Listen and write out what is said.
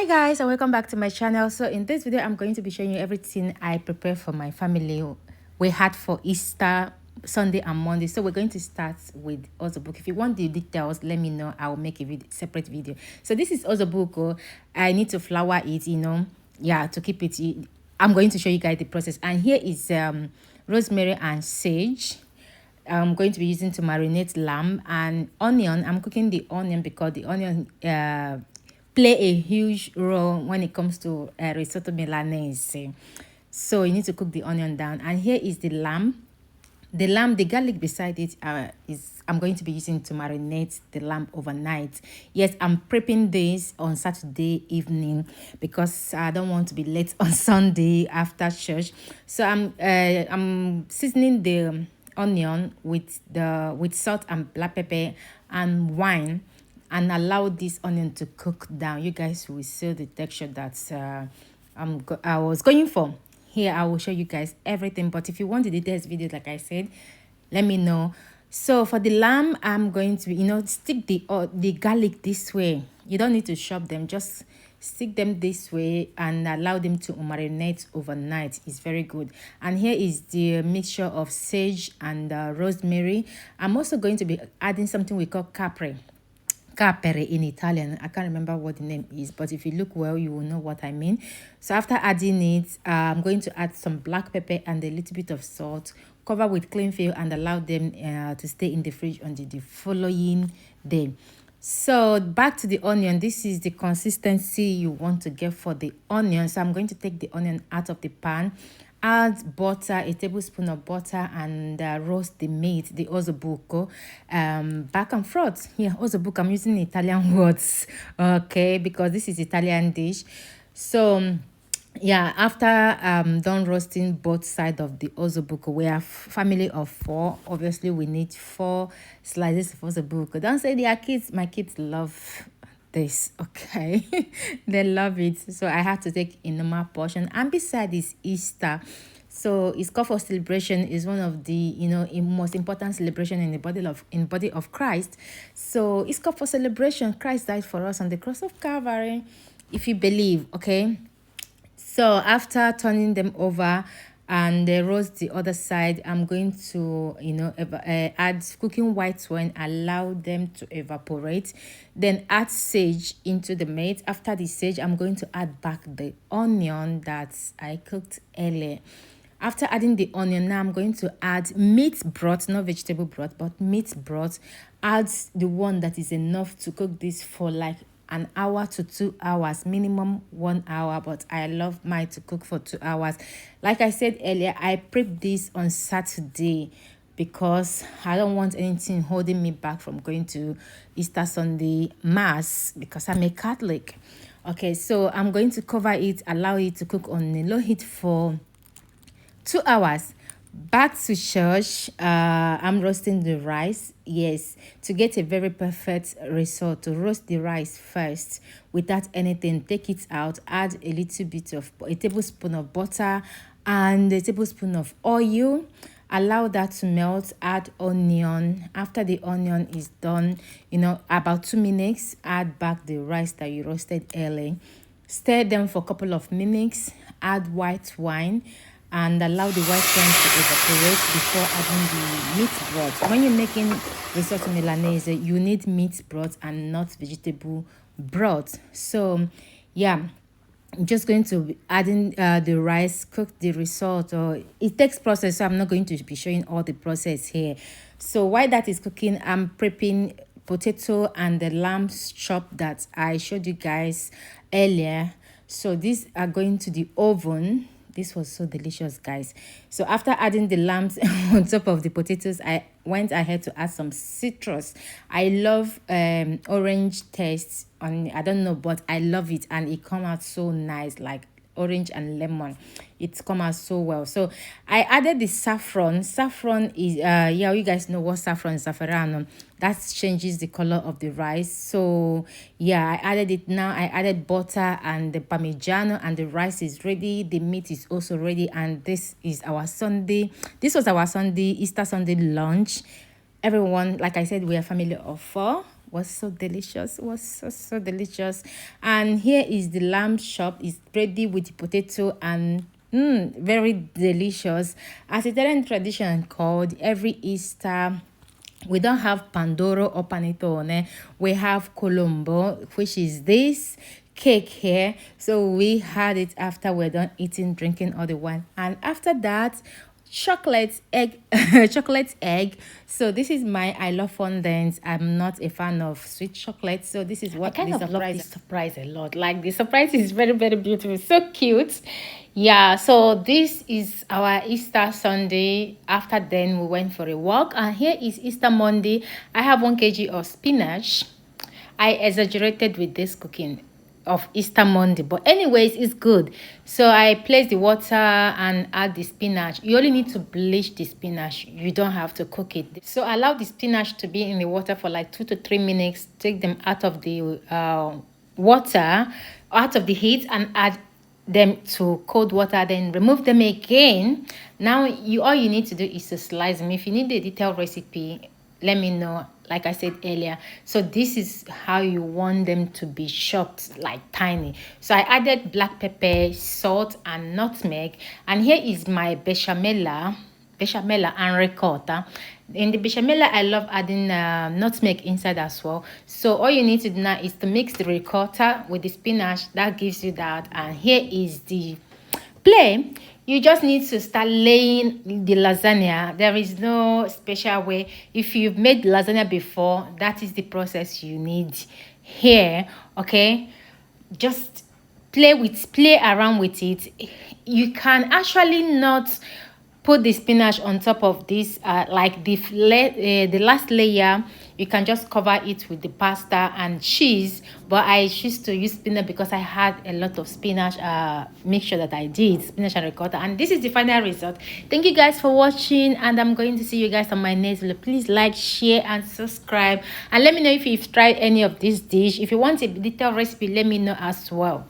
Hi guys, and welcome back to my channel. So in this video I'm going to be showing you everything I prepare for my family. We had for Easter Sunday and Monday. So we're going to start with Buco. If you want the details, let me know. I'll make a separate video. So this is Buco. I need to flour it, to keep it. I'm going to show you guys the process. And here is rosemary and sage. I'm going to be using to marinate lamb and onion. I'm cooking the onion because the onion play a huge role when it comes to risotto milanese. So you need to cook the onion down. And here is the lamb. The garlic beside it I'm going to be using to marinate the lamb overnight. Yes, I'm prepping this on Saturday evening because I don't want to be late on Sunday after church. So I'm seasoning the onion with salt and black pepper and wine, and allow this onion to cook down. You guys will see the texture that I was going for. Here I will show you guys everything, but if you want the details video, like I said, let me know. So for the lamb, I'm going to stick the garlic this way. You don't need to chop them, just stick them this way and allow them to marinate overnight. It's very good. And here is the mixture of sage and rosemary. I'm also going to be adding something we call capre in Italian. I can't remember what the name is, but if you look well, you will know what I mean. So after adding it, I'm going to add some black pepper and a little bit of salt, cover with cling film, and allow them to stay in the fridge until the following day. So back to the onion. This is the consistency you want to get for the onion. So I'm going to take the onion out of the pan, add butter, a tablespoon of butter, and roast the meat, the Buco, back and forth. Yeah, Buco, I'm using Italian words, okay, because this is Italian dish. So yeah, after done roasting both sides of the Buco, we are family of 4. Obviously we need 4 slices of Buco. Don't say they are kids. My kids love this, okay. They love it, so I have to take a normal portion. And beside is Easter, so it's called for celebration. Is one of the most important celebration in the body of Christ. So it's called for celebration. Christ died for us on the cross of Calvary, if you believe, okay. So after turning them over and roast the other side, I'm going to add cooking white wine, allow them to evaporate, then add sage into the meat. After the sage, I'm going to add back the onion that I cooked earlier. After adding the onion, now I'm going to add meat broth, not vegetable broth, but meat broth. Add the one that is enough to cook this for like an hour to 2 hours, minimum 1 hour, but I love mine to cook for 2 hours. Like I said earlier, I prep this on Saturday because I don't want anything holding me back from going to Easter Sunday Mass because I'm a Catholic. Okay, so I'm going to cover it, allow it to cook on a low heat for 2 hours. Back to church, I'm roasting the rice. Yes, to get a very perfect risotto, roast the rice first without anything. Take it out, add a little bit of a tablespoon of butter and a tablespoon of oil. Allow that to melt, add onion. After the onion is done, about 2 minutes, add back the rice that you roasted early. Stir them for a couple of minutes, add white wine, and allow the white wine to evaporate before adding the meat broth. When you're making risotto milanese, you need meat broth and not vegetable broth. So yeah, I'm just going to be adding the rice, cook the risotto. It takes process, so I'm not going to be showing all the process here. So while that is cooking, I'm prepping potato and the lamb chop that I showed you guys earlier. So these are going to the oven. This was so delicious, guys. So after adding the lambs on top of the potatoes, I went ahead to add some citrus. I love orange taste on, I don't know, but I love it, and it come out so nice, like orange and lemon. It's come out so well. So I added the saffron. Saffron is yeah, you guys know what saffron is. Saffron that changes the color of the rice. So yeah, I added it. Now I added butter and the parmigiano, and the rice is ready, the meat is also ready, and this was our Sunday Easter Sunday lunch. Everyone, like I said, we are a family of 4. was so delicious. It was so delicious. And here is the lamb chop. It's ready with the potato and very delicious. As Italian tradition called, every Easter we don't have pandoro or panettone. We have colombo, which is this cake here. So we had it after we're done eating, drinking all the wine, and after that chocolate egg chocolate egg. So this is my, I love fondant. I'm not a fan of sweet chocolate, so this is what I kind of love this surprise a lot. Like, the surprise is very beautiful, so cute. Yeah, so this is our Easter Sunday. After then we went for a walk, and here is Easter Monday. I have 1 kg of spinach. I exaggerated with this cooking of Easter Monday, but anyways, it's good. So I place the water and add the spinach. You only need to bleach the spinach, you don't have to cook it. So allow the spinach to be in the water for like 2 to 3 minutes. Take them out of the water, out of the heat, and add them to cold water, then remove them again. Now all you need to do is to slice them. If you need the detailed recipe, let me know, like I said earlier. So this is how you want them to be chopped, like tiny. So I added black pepper, salt, and nutmeg. And here is my bechamel and ricotta. In the bechamel, I love adding nutmeg inside as well. So all you need to do now is to mix the ricotta with the spinach. That gives you that. And here is the play. You just need to start laying the lasagna. There is no special way. If you've made lasagna before, that is the process you need here. Okay, just play around with it. You can actually not put the spinach on top of this, like the last layer. You can just cover it with the pasta and cheese, but I choose to use spinach because I had a lot of spinach mixture that I did, spinach and ricotta. And this is the final result. Thank you guys for watching, and I'm going to see you guys on my next video. Please like, share, and subscribe, and let me know if you've tried any of this dish. If you want a detailed recipe, let me know as well.